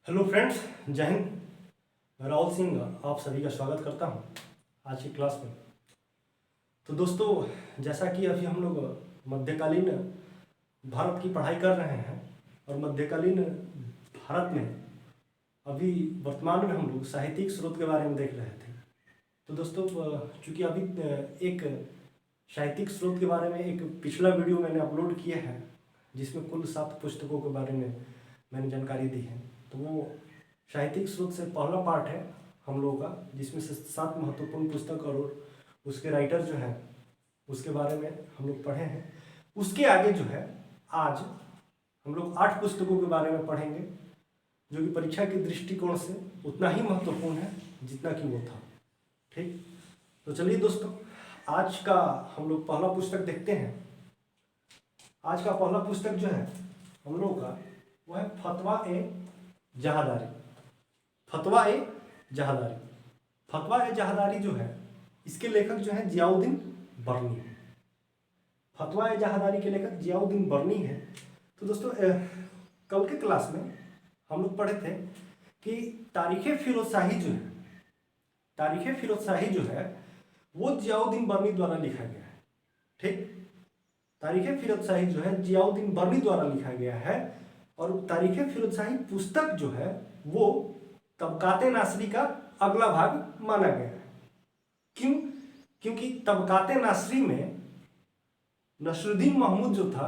Hello friends, जय हिंद। मैं राहुल सिंह आप सभी का स्वागत करता हूं आज की क्लास में। तो दोस्तों, जैसा कि अभी हम लोग मध्यकालीन भारत की पढ़ाई कर रहे हैं और मध्यकालीन भारत में अभी वर्तमान में हम लोग साहित्यिक स्रोत के बारे में देख रहे थे। तो दोस्तों, चूँकि अभी एक साहित्यिक स्रोत के बारे में एक पिछला वीडियो मैंने अपलोड किया है जिसमें कुल 7 पुस्तकों के बारे में मैंने जानकारी दी है। तो वो साहित्यिक स्रोत से पहला पार्ट है हम लोगों का, जिसमें से 7 महत्वपूर्ण पुस्तक और उसके राइटर जो हैं उसके बारे में हम लोग पढ़े हैं। उसके आगे जो है आज हम लोग 8 पुस्तकों के बारे में पढ़ेंगे जो कि परीक्षा के दृष्टिकोण से उतना ही महत्वपूर्ण है जितना कि वो था। ठीक, तो चलिए दोस्तों, आज का हम लोग पहला पुस्तक देखते हैं। आज का पहला पुस्तक जो है हम लोगों का वो है फतवा ए जहादारी। फतवा ए जहादारी। फतवा ए जहादारी जो है इसके लेखक जो है जियाउद्दीन बरनी है। फतवा ए जहादारी के लेखक जियाउद्दीन बरनी है। तो दोस्तों, कल के क्लास में हम लोग पढ़े थे कि तारीख़ फिरोज़शाही जो है, तारीख़ फिरोज़शाही जो है वो जियाउद्दीन बरनी द्वारा लिखा गया है। ठीक, तारीख़ फिरोज़शाही जो है जियाउद्दीन बरनी द्वारा लिखा गया है और तारीख़ फिरोज़शाही पुस्तक जो है वो तबकाते नासरी का अगला भाग माना गया है। क्यों? क्योंकि तबकाते नासरी में नसरुद्दीन महमूद जो था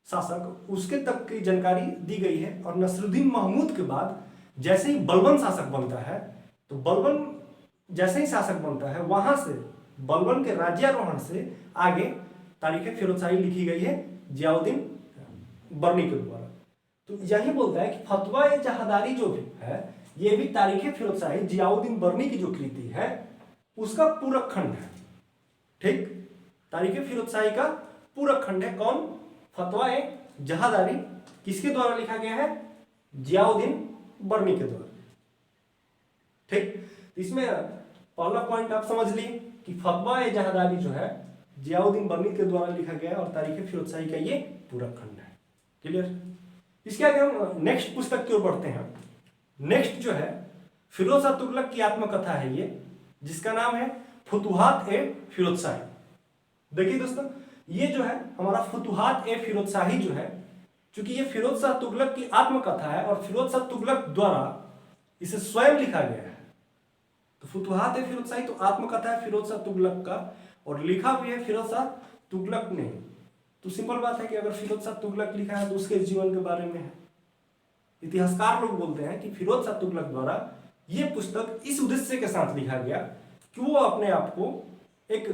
शासक, उसके तक की जानकारी दी गई है और नसरुद्दीन महमूद के बाद जैसे ही बलबन शासक बनता है, तो बलबन जैसे ही शासक बनता है वहां से बलबन के राज्यारोहण से आगे तारीख़ फिरोज़शाही लिखी गई है जियाउद्दीन बरनी के द्वारा। तो यही बोलता है कि फतवा ए जहादारी जो भी है ये भी तारीख़ फिरोज़शाही जियाउद्दीन बरनी की जो कृति है उसका पूरक खंड है। ठीक, तारीख़ फिरोज़शाही का पूरक खंड है। कौन? फतवा ए जहादारी। किसके द्वारा लिखा गया है? जियाउद्दीन बरनी के द्वारा। ठीक, इसमें पहला पॉइंट आप समझ लिए कि फतवा ए जहादारी जो है जियाउद्दीन बरनी के द्वारा लिखा गया है और तारीख़ फिरोज़शाही का ये पूरक खंड है। क्लियर? इसके आगे हम नेक्स्ट पुस्तक की ओर बढ़ते हैं। नेक्स्ट जो है फिरोज शाह तुगलक की आत्मकथा है ये, जिसका नाम है फुतुहात ए फिरोज़शाही। देखिए दोस्तों, ये जो है हमारा फुतुहात ए फिरोज़शाही जो है, क्योंकि ये फिरोज शाह तुगलक की आत्मकथा है और फिरोज शाह तुगलक द्वारा इसे स्वयं लिखा गया है। तो फुतुहात ए फिरोज़शाही तो आत्मकथा है फिरोज शाह तुगलक का और लिखा भी है फिरोज शाह तुगलक ने। तो सिंपल बात है कि अगर फिरोज शाह तुगलक लिखा है तो उसके जीवन के बारे में है। इतिहासकार लोग बोलते हैं कि फिरोज शाह तुगलक द्वारा ये पुस्तक इस उद्देश्य के साथ लिखा गया कि वो अपने आप को एक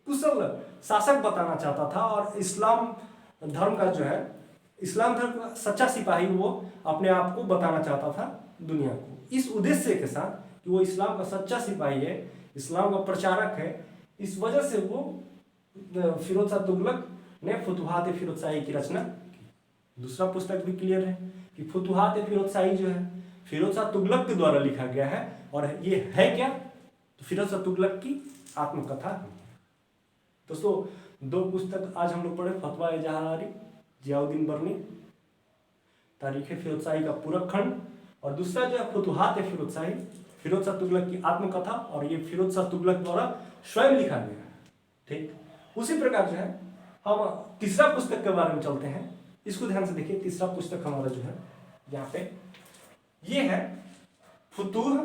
कुशल शासक बताना चाहता था और इस्लाम धर्म का जो है, इस्लाम धर्म का सच्चा सिपाही वो अपने आप को बताना चाहता था दुनिया को, इस उद्देश्य के साथ कि वो इस्लाम का सच्चा सिपाही है, इस्लाम का प्रचारक है। इस वजह से वो फिरोज शाह तुगलक ने फुतुहात ए फिरोज़शाही की रचना की। दूसरा पुस्तक भी क्लियर है कि फुतुहात ए फिरोज़शाही जो है फिरोज शाह तुगलक के द्वारा लिखा गया है और ये है क्या? तो फिरोज शाह तुगलक की आत्मकथा। दोस्तों, 2 पुस्तक आज हम लोग पढ़े, फतवा ए जहादारी जियाउद्दीन बरनी, तारीख़ फिरोज़शाही का पूरक खंड, और दूसरा जो है फुतुहात ए फिरोज़शाही, फिरोज शाह तुगलक की आत्मकथा और ये फिरोज शाह तुगलक द्वारा स्वयं लिखा गया है। ठीक, उसी प्रकार जो है हम तीसरा पुस्तक के बारे में चलते हैं। इसको ध्यान से देखिए। तीसरा पुस्तक हमारा जो है यहाँ पे ये है फुतूह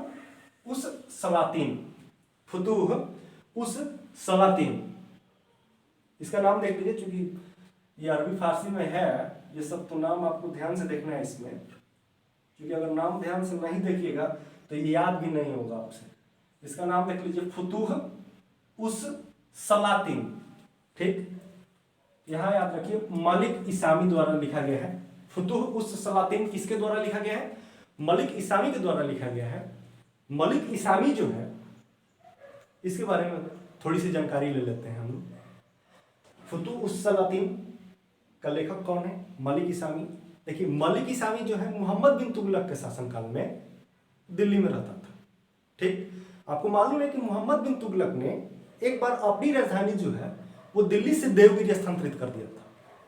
उस सलातीन। फुतूह उस सलातीन, इसका नाम देख लीजिए, क्योंकि ये अरबी फारसी में है ये सब, तो नाम आपको ध्यान से देखना है इसमें, क्योंकि अगर नाम ध्यान से नहीं देखिएगा तो ये याद भी नहीं होगा आपसे। इसका नाम देख लीजिए, फुतूह उस सलातीन। ठीक, यहाँ याद रखिए मलिक इसामी द्वारा लिखा गया है। फुतूह उस सलातीन किसके द्वारा लिखा गया है? मलिक इसामी के द्वारा लिखा गया है। मलिक इसामी जो है इसके बारे में थोड़ी सी जानकारी ले लेते हैं हम लोग। फुतूह उस सलातीन का लेखक कौन है? मलिक इसामी। देखिए, मलिक इसामी जो है मोहम्मद बिन तुगलक के शासनकाल में दिल्ली में रहता था। ठीक, आपको मालूम है कि मोहम्मद बिन तुगलक ने एक बार अपनी राजधानी जो है वो दिल्ली से देवगिरी स्थानांतरित कर दिया था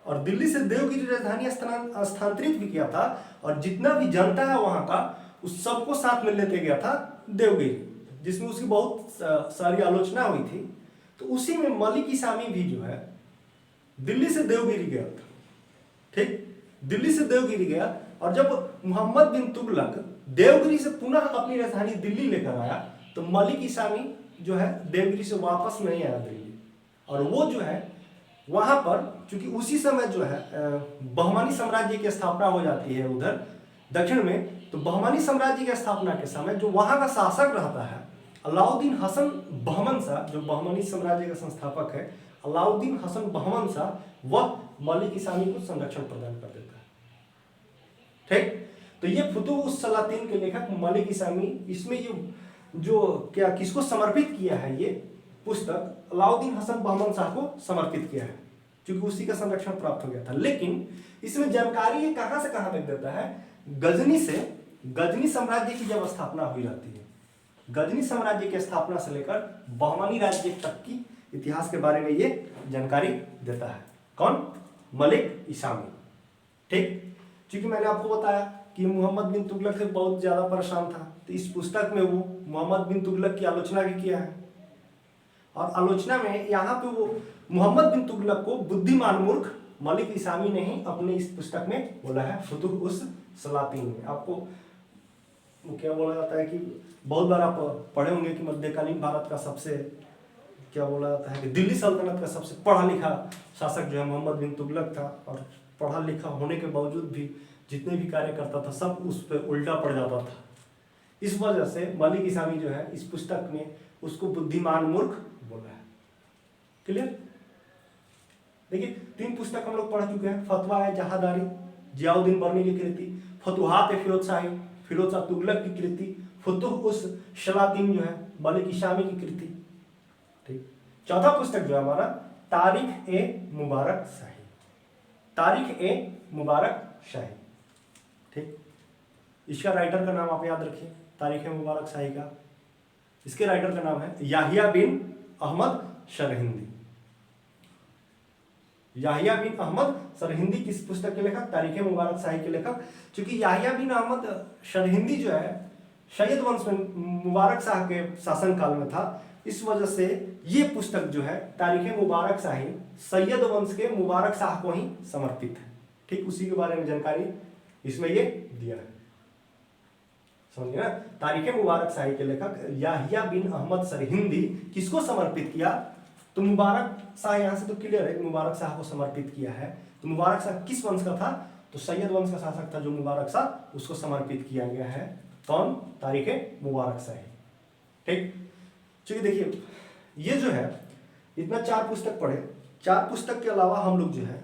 और दिल्ली से देवगिरी राजधानी स्थानांतरित भी किया था और जितना भी जनता है वहाँ का उस सबको साथ में लेते गया था देवगिरी, जिसमें उसकी बहुत सारी आलोचना हुई थी। तो उसी में मलिक इसामी भी जो है दिल्ली से देवगिरी गया था, ठीक, दिल्ली से देवगिरी गया। और जब मोहम्मद बिन तुगलक देवगिरी से पुनः अपनी राजधानी दिल्ली लेकर आया तो मलिक इसामी जो है देवगिरी से वापस नहीं आया दिल्ली, और वो जो है वहां पर, चूंकि उसी समय जो है बहमानी साम्राज्य की स्थापना हो जाती है उधर दक्षिण में, तो बहमानी साम्राज्य की स्थापना के समय जो वहां का शासक रहता है अलाउद्दीन हसन बहमन शाह, जो बहमानी साम्राज्य का संस्थापक है अलाउद्दीन हसन बहमन शाह, वह मलिक इसामी को संरक्षण प्रदान कर देता है, ठीक। तो ये फुतुह सलातीन के लेखक मलिक इसामी, इसमें ये जो क्या किसको समर्पित किया है, ये पुस्तक अलाउद्दीन हसन बहमन शाह को समर्पित किया है, क्योंकि उसी का संरक्षण प्राप्त हो गया था। लेकिन इसमें जानकारी ये कहां से कहां तक देता है, गजनी से, गजनी साम्राज्य की जब स्थापना हुई रहती है, गजनी साम्राज्य की स्थापना से लेकर बहमानी राज्य तक की इतिहास के बारे में ये जानकारी देता है। कौन? मलिक इसामी, ठीक। क्योंकि मैंने आपको बताया कि मोहम्मद बिन तुगलक से बहुत ज्यादा परेशान था, तो इस पुस्तक में वो मोहम्मद बिन तुगलक की आलोचना भी किया है, और आलोचना में यहाँ पे वो मोहम्मद बिन तुगलक को बुद्धिमान मूर्ख मलिक इसामी ने ही अपने इस पुस्तक में बोला है, फुतुह उस सलातीन में। आपको क्या बोला जाता है कि बहुत बार आप पढ़े होंगे कि मध्यकालीन भारत का सबसे क्या बोला जाता है कि दिल्ली सल्तनत का सबसे पढ़ा लिखा शासक जो है मोहम्मद बिन तुगलक था, और पढ़ा लिखा होने के बावजूद भी जितने भी कार्य करता था सब उस पर उल्टा पड़ जाता था। इस वजह से मलिक इसामी जो है इस पुस्तक में उसको बुद्धिमान मूर्ख बोला है। क्लियर? देखिए 3 पुस्तक हम लोग पढ़ चुके हैं, फतवा है जहादारी जियाउद्दीन बर्नी की कृति, फतुहात फिरोज शाह तुगलक की कृति, फुतुह उस सलातीन जो है मलिक इसामी की कृति, ठीक। चौथा पुस्तक जो है हमारा तारीख ए मुबारक शाही, तारीख ए मुबारक शाही, ठीक। इसका राइटर का नाम आप याद रखिए, तारीख ए मुबारक शाही का, इसके राइटर का नाम है याहिया बिन अहमद सरहिंदी। याहिया बिन अहमद सरहिंदी किस पुस्तक के लेखक? तारीख ए मुबारक शाही के लेखक। क्योंकि याहिया बिन अहमद सरहिंदी जो है सैयद वंश में मुबारक शाह के शासन काल में था, इस वजह से ये पुस्तक जो है तारीख ए मुबारक शाही सैयद वंश के मुबारक शाह को ही समर्पित है, ठीक। उसी के बारे में जानकारी इसमें ये दिया है, समझिए ना। तारीख ए मुबारक शाही के लेखक याहिया बिन अहमद सरहिंदी किसको समर्पित किया? तो मुबारक शाह, यहां से तो क्लियर है मुबारक शाह को समर्पित किया है। तो मुबारक शाह किस वंश का था? तो सैयद वंश का शासक था जो मुबारक शाह, उसको समर्पित किया गया है। कौन? तारीख ए मुबारक शाही, ठीक। चलिए देखिए ये जो है इतना 4 पुस्तक पढ़े, 4 पुस्तक के अलावा हम लोग जो है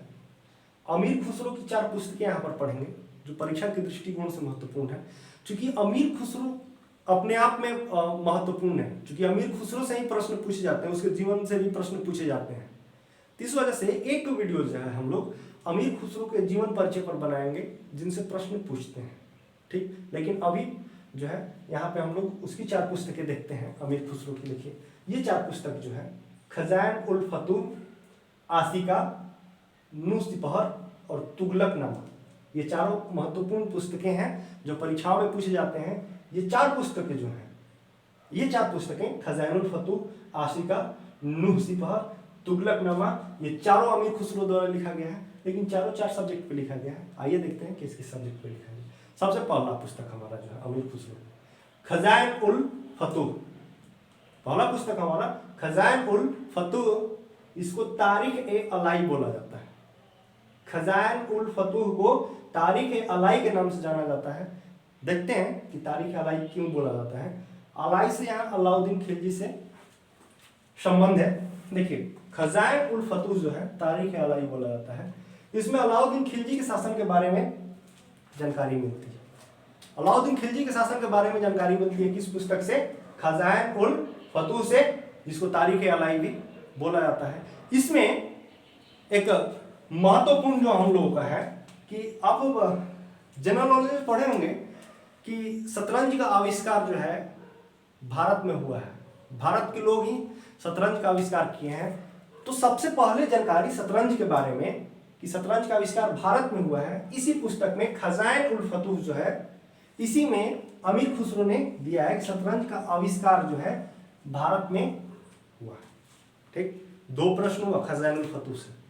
अमीर खुसरो की 4 पुस्तकें यहाँ पर पढ़ेंगे जो परीक्षा के दृष्टिकोण से महत्वपूर्ण है। क्योंकि अमीर खुसरो अपने आप में महत्वपूर्ण है, क्योंकि अमीर खुसरो से ही प्रश्न पूछे जाते हैं, उसके जीवन से भी प्रश्न पूछे जाते हैं। तो इस वजह से एक वीडियो जो है हम लोग अमीर खुसरो के जीवन परिचय पर बनाएंगे जिनसे प्रश्न पूछते हैं, ठीक। लेकिन अभी जो है यहाँ पे हम लोग उसकी 4 पुस्तकें देखते हैं अमीर खुसरो की। देखिए ये 4 पुस्तक जो है खजान उल फतूह, आशिका, नूह सिपहर और तुगलकनामा, ये चारों महत्वपूर्ण पुस्तकें हैं जो परीक्षाओं में पूछे जाते हैं। ये 4 पुस्तकें जो हैं, ये 4 पुस्तकें खजान उल फतूह, आशिका, नूह सिपहर, तुगलकनामा, ये चारों अमीर खुसरो द्वारा लिखा गया है, लेकिन चारों 4 सब्जेक्ट पे लिखा गया है। आइए देखते हैं किस किस सब्जेक्ट पे लिखा गया है। सबसे पहला पुस्तक हमारा जो है अमीर खुसरो खजान उल फतूह, पहला पुस्तक हमारा खजान उल फतूह, इसको तारीख ए अलाई बोला जाता है। खजान उल फतूह को तारीख ए अलाई के नाम से जाना जाता है। देखते हैं कि तारीख अलाई क्यों बोला जाता है। अलाई से यहाँ अलाउद्दीन खिलजी से संबंध है। देखिए खजान उल फतूह जो है तारीख ए अलाई बोला जाता है, इसमें अलाउद्दीन खिलजी के शासन के बारे में जानकारी मिलती है। अलाउद्दीन खिलजी के शासन के बारे में जानकारी मिलती है किस पुस्तक से? खजान उल फतूह से, जिसको तारीख ए अलाई भी बोला जाता है। इसमें एक महत्वपूर्ण जो हम लोगों का है कि आप जनरल नॉलेज में पढ़े होंगे कि शतरंज का आविष्कार जो है भारत में हुआ है, भारत के लोग ही शतरंज का आविष्कार किए हैं। तो सबसे पहले जानकारी शतरंज के बारे में कि शतरंज का आविष्कार भारत में हुआ है, इसी पुस्तक में खजान उल फतूह जो है, इसी में अमीर खुसरो ने दिया है कि शतरंज का आविष्कार जो है भारत में हुआ। ठीक, 2 प्रश्न हुआ खजानुल फतूह से।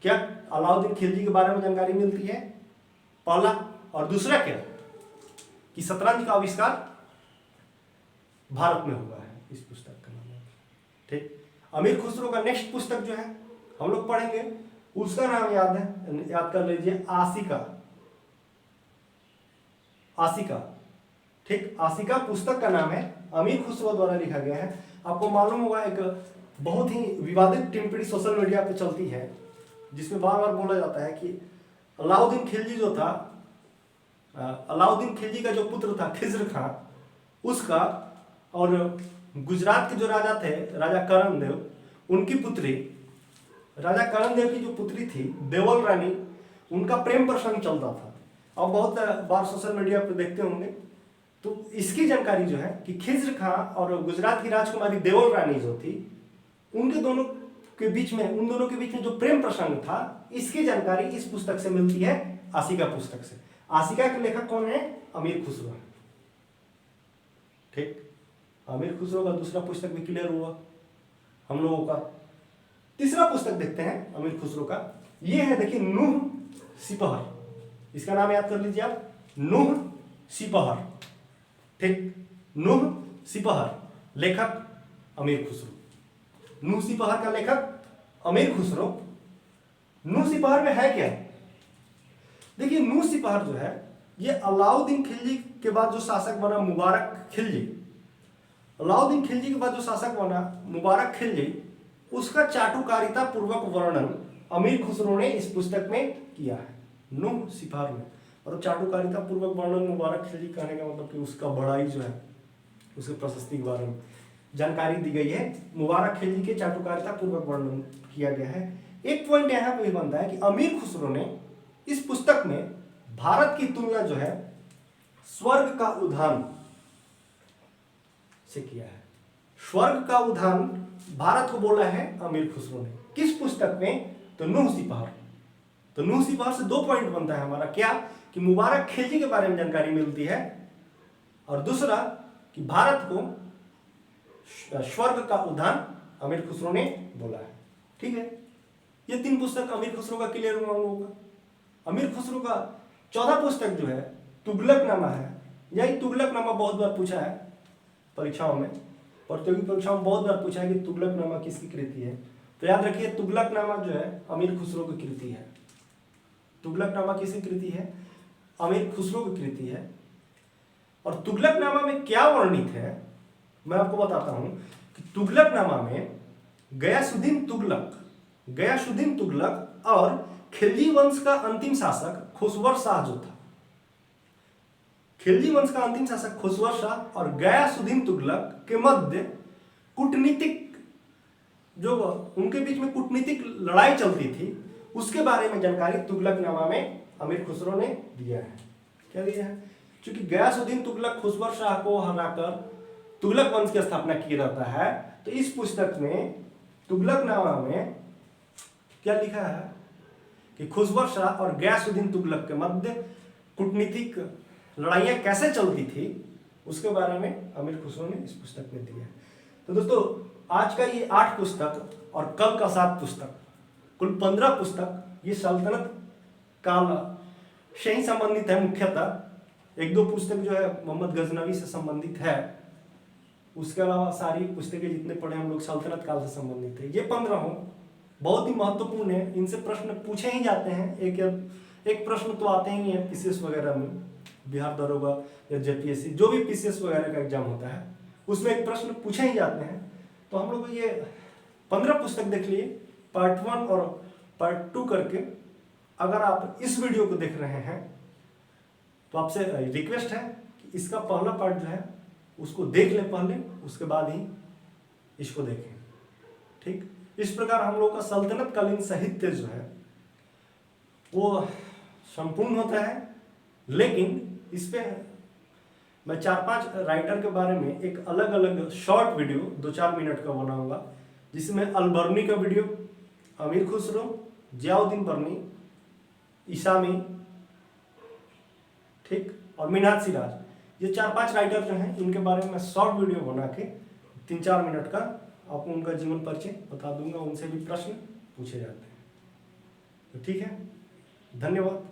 क्या अलाउद्दीन खिलजी के बारे में जानकारी मिलती है, पहला, और दूसरा क्या कि शतरंज का आविष्कार भारत में हुआ है। इस पुस्तक का नाम है। ठीक, अमीर खुसरो का नेक्स्ट पुस्तक जो है हम लोग पढ़ेंगे, उसका नाम याद है, याद कर लीजिए, आशिका। आशिका, ठीक, आशिका पुस्तक का नाम है, अमीर खुसरो द्वारा लिखा गया है। आपको मालूम होगा एक बहुत ही विवादित टिप्पणी सोशल मीडिया पे चलती है जिसमें बार बार बोला जाता है कि अलाउद्दीन खिलजी जो था, अलाउद्दीन खिलजी का जो पुत्र था खिज्र खां, उसका और गुजरात के जो राजा थे राजा करण देव, उनकी पुत्री, राजा करण देव की जो पुत्री थी देवल रानी, उनका प्रेम प्रसंग चलता था। अब बहुत बार सोशल मीडिया पर देखते होंगे, तो इसकी जानकारी जो है कि खिज्र खां और गुजरात की राजकुमारी देवल रानी जो थी, उनके दोनों के बीच में, उन दोनों के बीच में जो प्रेम प्रसंग था, इसकी जानकारी इस पुस्तक से मिलती है, आशिका पुस्तक से। आशिका के लेखक कौन है? अमीर खुसरो। ठीक, अमीर खुसरो का दूसरा पुस्तक भी क्लियर हुआ हम लोगों का। तीसरा पुस्तक देखते हैं अमीर खुसरो का, ये है, देखिए, नूह सिपहर। इसका नाम याद कर लीजिए आप, नूह सिपहर। ठीक, नूह सिपहर, लेखक अमीर खुसरो। नूह सिपहर का लेखक अमीर खुसरो। नूह सिपहर में है क्या? देखिए, नूह सिपहर जो है, ये अलाउद्दीन खिलजी के बाद जो शासक बना मुबारक खिलजी, अलाउद्दीन खिलजी के बाद जो शासक बना मुबारक खिलजी, उसका चाटुकारिता पूर्वक वर्णन अमीर खुसरो ने इस पुस्तक में किया है, नूह सिपहर में। मतलब चाटुकारिता पूर्वक वर्णन मुबारक खिलजी कहने का मतलब कि उसका बड़ाई जो है, उसके प्रशस्ति के बारे में जानकारी दी गई है। मुबारक खिलजी के चाटुकारिता पूर्वक वर्णन किया गया है। एक पॉइंट यहाँ पे भी बनता है कि अमीर खुसरो ने इस पुस्तक में भारत की तुलना जो है स्वर्ग का उद्यान से किया है। स्वर्ग का उद्यान भारत को बोला है अमीर खुसरो ने। किस पुस्तक में? तो नूह सिपहर। तो नूह सिपहर से 2 पॉइंट बनता है हमारा, क्या कि मुबारक खिलजी के बारे में जानकारी मिलती है, और दूसरा कि भारत को स्वर्ग का उद्यान अमीर खुसरो ने बोला है। ठीक है, ये 3 पुस्तक अमीर खुसरो का क्लियर हुआ हम लोगों का। अमीर खुसरो का चौथा पुस्तक जो है तुगलकनामा है। यही तुगलकनामा बहुत बार पूछा है परीक्षाओं में, प्रतियोगी परीक्षाओं में बहुत बार पूछा है कि तुगलकनामा किसकी कृति है। तो याद रखिए, तुगलकनामा जो है अमीर खुसरो की कृति है। तुगलकनामा किसकी कृति है? अमीर खुसरो की कृति है। और तुगलकनामा में क्या वर्णित है मैं आपको बताता हूं कि तुगलकनामा में गयासुद्दीन तुगलक और खिलजी वंश का अंतिम शासक खुसवर शाह जो था, खिलजी वंश का अंतिम शासक खुसवर शाह और गयासुद्दीन तुगलक के मध्य कूटनीतिक, जो उनके बीच में कूटनीतिक लड़ाई चलती थी, उसके बारे में जानकारी तुगलकनामा में अमीर खुसरो ने दिया है। क्या दिया है? क्योंकि गयासुद्दीन तुगलक खुसवर शाह को हराकर तुगलक वंश की स्थापना की रहता है, तो इस पुस्तक में तुगलकनामा में क्या लिखा है कि खुसवर शाह और गयासुद्दीन तुगलक के मध्य कूटनीतिक लड़ाइयां कैसे चलती थी, उसके बारे में अमीर खुसरो ने इस पुस्तक में दिया है। तो दोस्तों, आज का ये 8 पुस्तक और कल का 7 पुस्तक, कुल 15 पुस्तक ये सल्तनत काल से ही संबंधित है। मुख्यतः 1-2 पुस्तक जो है मोहम्मद गजनवी से संबंधित है, उसके अलावा सारी पुस्तकें जितने पढ़े हम लोग सल्तनत काल से संबंधित है। ये 15 बहुत ही महत्वपूर्ण है, इनसे प्रश्न पूछे ही जाते हैं। एक प्रश्न तो आते ही हैं पीसीएस वगैरह में, बिहार दरोगा या जेपीएससी, जो भी पीसीएस वगैरह का एग्जाम होता है उसमें एक प्रश्न पूछे ही जाते हैं। तो हम लोग ये 15 पुस्तक देख लिए, पार्ट 1 और पार्ट 2 करके। अगर आप इस वीडियो को देख रहे हैं तो आपसे रिक्वेस्ट है कि इसका पहला पार्ट जो है उसको देख लें पहले, उसके बाद ही इसको देखें। ठीक, इस प्रकार हम लोग का सल्तनत कालीन साहित्य जो है वो संपूर्ण होता है। लेकिन इस पे मैं 4-5 राइटर के बारे में एक अलग अलग शॉर्ट वीडियो 2-4 मिनट का बनाऊंगा, जिसमें अलबर्नी का वीडियो, अमीर खुसरो, जियाउद्दीन बर्नी, ईसामी, ठीक, और मिन्हाज सिराज, ये 4-5 राइटर जो हैं इनके बारे में मैं शॉर्ट वीडियो बना के 3-4 मिनट का आपको उनका जीवन परिचय बता दूंगा, उनसे भी प्रश्न पूछे जाते हैं। तो ठीक है, धन्यवाद।